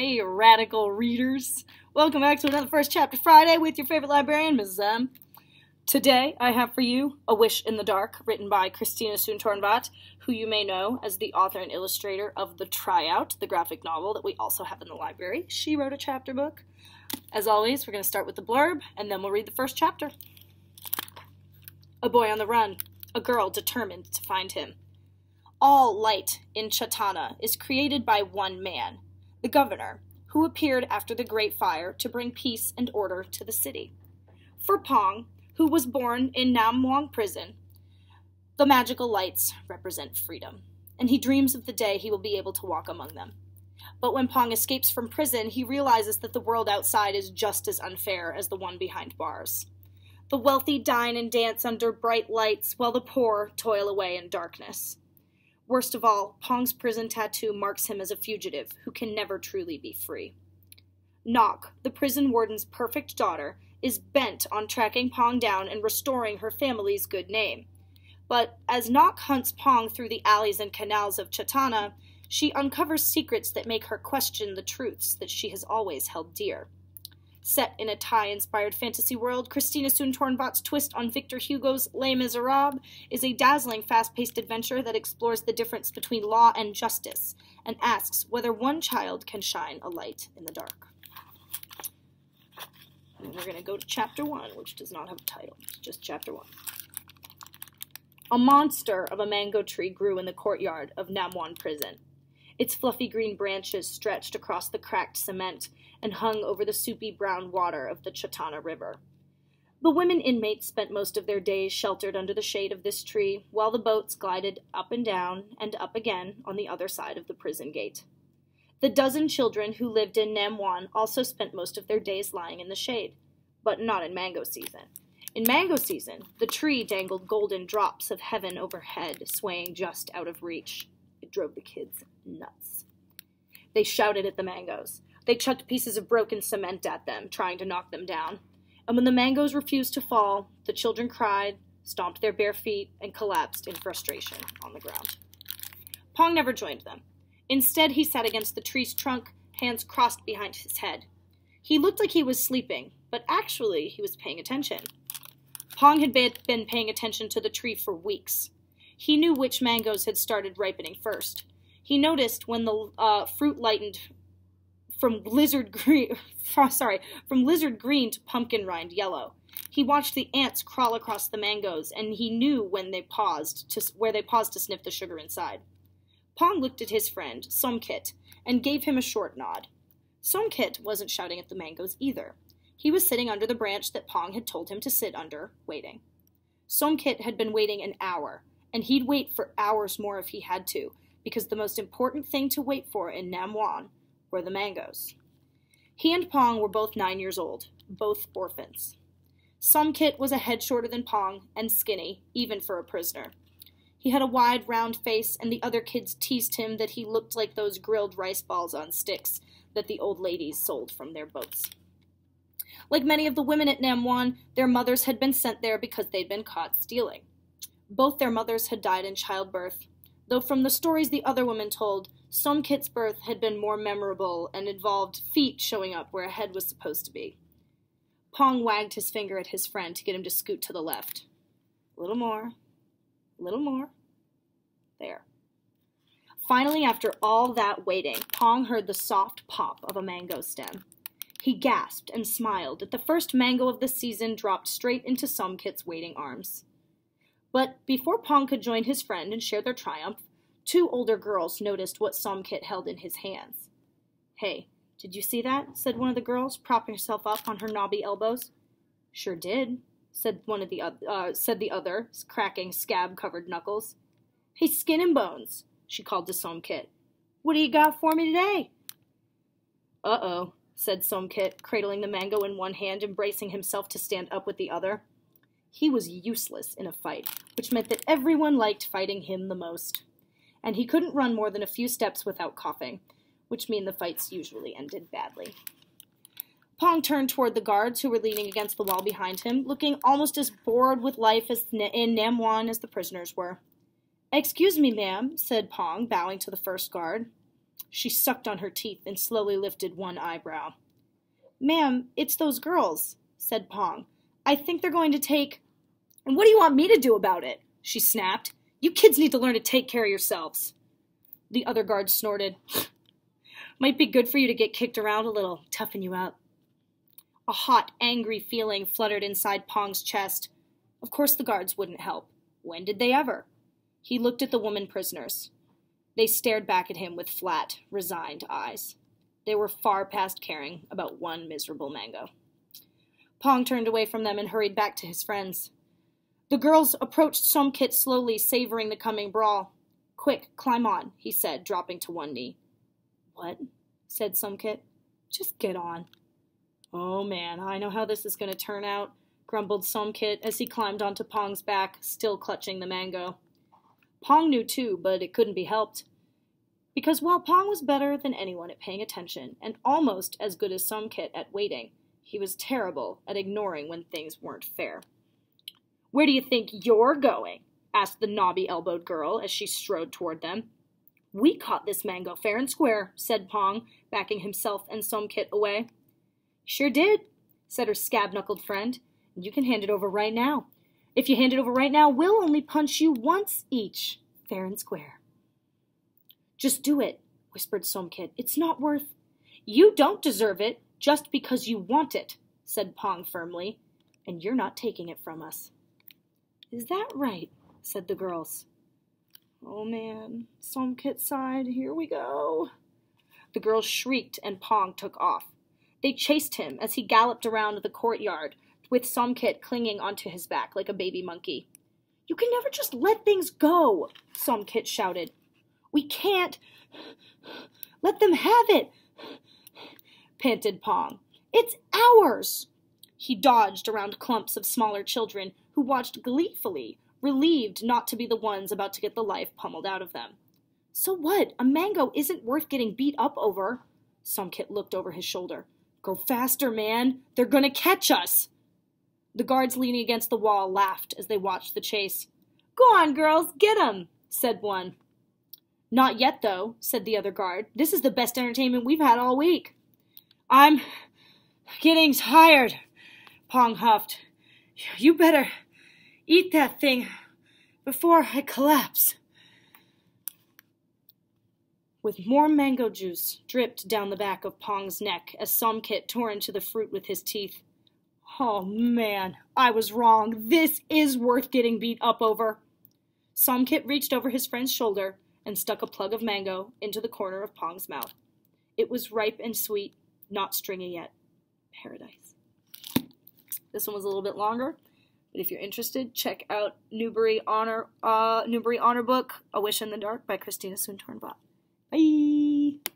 Hey, radical readers. Welcome back to another First Chapter Friday with your favorite librarian, Ms. M. Today, I have for you A Wish in the Dark, written by Christina Soontornvat, who you may know as the author and illustrator of The Tryout, the graphic novel that we also have in the library. She wrote a chapter book. As always, we're going to start with the blurb, and then we'll read the first chapter. A boy on the run, a girl determined to find him. All light in Chatana is created by one man, the governor, who appeared after the Great Fire to bring peace and order to the city. For Pong, who was born in Nam Muang prison, the magical lights represent freedom, and he dreams of the day he will be able to walk among them. But when Pong escapes from prison, he realizes that the world outside is just as unfair as the one behind bars. The wealthy dine and dance under bright lights, while the poor toil away in darkness. Worst of all, Pong's prison tattoo marks him as a fugitive who can never truly be free. Nok, the prison warden's perfect daughter, is bent on tracking Pong down and restoring her family's good name. But as Nok hunts Pong through the alleys and canals of Chatana, she uncovers secrets that make her question the truths that she has always held dear. Set in a Thai-inspired fantasy world, Christina Soontornvat's twist on Victor Hugo's Les Miserables is a dazzling, fast-paced adventure that explores the difference between law and justice and asks whether one child can shine a light in the dark. And we're going to go to Chapter 1, which does not have a title. It's just Chapter 1. A monster of a mango tree grew in the courtyard of Nam Muang prison. Its fluffy green branches stretched across the cracked cement and hung over the soupy brown water of the Chatana River. The women inmates spent most of their days sheltered under the shade of this tree, while the boats glided up and down and up again on the other side of the prison gate. The dozen children who lived in Nam Muang also spent most of their days lying in the shade, but not in mango season. In mango season, the tree dangled golden drops of heaven overhead, swaying just out of reach. It drove the kids nuts. They shouted at the mangoes. They chucked pieces of broken cement at them, trying to knock them down. And when the mangoes refused to fall, the children cried, stomped their bare feet, and collapsed in frustration on the ground. Pong never joined them. Instead, he sat against the tree's trunk, hands crossed behind his head. He looked like he was sleeping, but actually he was paying attention. Pong had been paying attention to the tree for weeks. He knew which mangoes had started ripening first. He noticed when the fruit lightened from lizard green to pumpkin rind yellow. He watched the ants crawl across the mangoes, and he knew when they paused to sniff the sugar inside. Pong looked at his friend, Somkit, and gave him a short nod. Somkit wasn't shouting at the mangoes either. He was sitting under the branch that Pong had told him to sit under, waiting. Somkit had been waiting an hour, and he'd wait for hours more if he had to, because the most important thing to wait for in Nam Muang were the mangoes. He and Pong were both 9 years old, both orphans. Somkit was a head shorter than Pong, and skinny, even for a prisoner. He had a wide, round face, and the other kids teased him that he looked like those grilled rice balls on sticks that the old ladies sold from their boats. Like many of the women at Nam Muang, their mothers had been sent there because they'd been caught stealing. Both their mothers had died in childbirth, though from the stories the other women told, Somkit's birth had been more memorable and involved feet showing up where a head was supposed to be. Pong wagged his finger at his friend to get him to scoot to the left. A little more. A little more. There. Finally, after all that waiting, Pong heard the soft pop of a mango stem. He gasped and smiled at the first mango of the season dropped straight into Somkit's waiting arms. But before Pong could join his friend and share their triumph, 2 older girls noticed what Somkit held in his hands. "Hey, did you see that?" said one of the girls, propping herself up on her knobby elbows. "Sure did," said the other, cracking scab-covered knuckles. "Hey, Skin and Bones," she called to Somkit. "What do you got for me today?" "Uh-oh," said Somkit, cradling the mango in one hand and bracing himself to stand up with the other. He was useless in a fight, which meant that everyone liked fighting him the most. And he couldn't run more than a few steps without coughing, which meant the fights usually ended badly. Pong turned toward the guards who were leaning against the wall behind him, looking almost as bored with life in Nam Muang as the prisoners were. "Excuse me, ma'am," said Pong, bowing to the first guard. She sucked on her teeth and slowly lifted one eyebrow. "Ma'am, it's those girls," said Pong. "I think they're going to take—" "And what do you want me to do about it?" she snapped. "You kids need to learn to take care of yourselves." The other guard snorted. "Might be good for you to get kicked around a little, toughen you up." A hot, angry feeling fluttered inside Pong's chest. Of course the guards wouldn't help. When did they ever? He looked at the woman prisoners. They stared back at him with flat, resigned eyes. They were far past caring about one miserable mango. Pong turned away from them and hurried back to his friends. The girls approached Somkit slowly, savoring the coming brawl. "Quick, climb on," he said, dropping to one knee. "What?" said Somkit. "Just get on." "Oh man, I know how this is going to turn out," grumbled Somkit as he climbed onto Pong's back, still clutching the mango. Pong knew too, but it couldn't be helped. Because while Pong was better than anyone at paying attention, and almost as good as Somkit at waiting, he was terrible at ignoring when things weren't fair. "Where do you think you're going?" asked the knobby-elbowed girl as she strode toward them. "We caught this mango fair and square," said Pong, backing himself and Somkit away. "Sure did," said her scab-knuckled friend. "You can hand it over right now. If you hand it over right now, we'll only punch you once each, fair and square." "Just do it," whispered Somkit. "It's not worth—" "You don't deserve it just because you want it," said Pong firmly. "And you're not taking it from us." "Is that right?" said the girls. "Oh man," Somkit sighed. "Here we go." The girls shrieked and Pong took off. They chased him as he galloped around the courtyard, with Somkit clinging onto his back like a baby monkey. "You can never just let things go," Somkit shouted. "We can't let them have it," panted Pong. "It's ours." He dodged around clumps of smaller children who watched gleefully, relieved not to be the ones about to get the life pummeled out of them. "So what? A mango isn't worth getting beat up over." Somkit looked over his shoulder. "Go faster, man. They're gonna catch us." The guards leaning against the wall laughed as they watched the chase. "Go on, girls, get 'em," said one. "Not yet, though," said the other guard. "This is the best entertainment we've had all week." "I'm getting tired," Pong huffed. "You better eat that thing before I collapse." With more mango juice dripped down the back of Pong's neck as Somkit tore into the fruit with his teeth. "Oh man, I was wrong. This is worth getting beat up over." Somkit reached over his friend's shoulder and stuck a plug of mango into the corner of Pong's mouth. It was ripe and sweet, not stringy yet. Paradise. This one was a little bit longer, but if you're interested, check out Newbery Honor Book, A Wish in the Dark by Christina Soontornvat. Bye!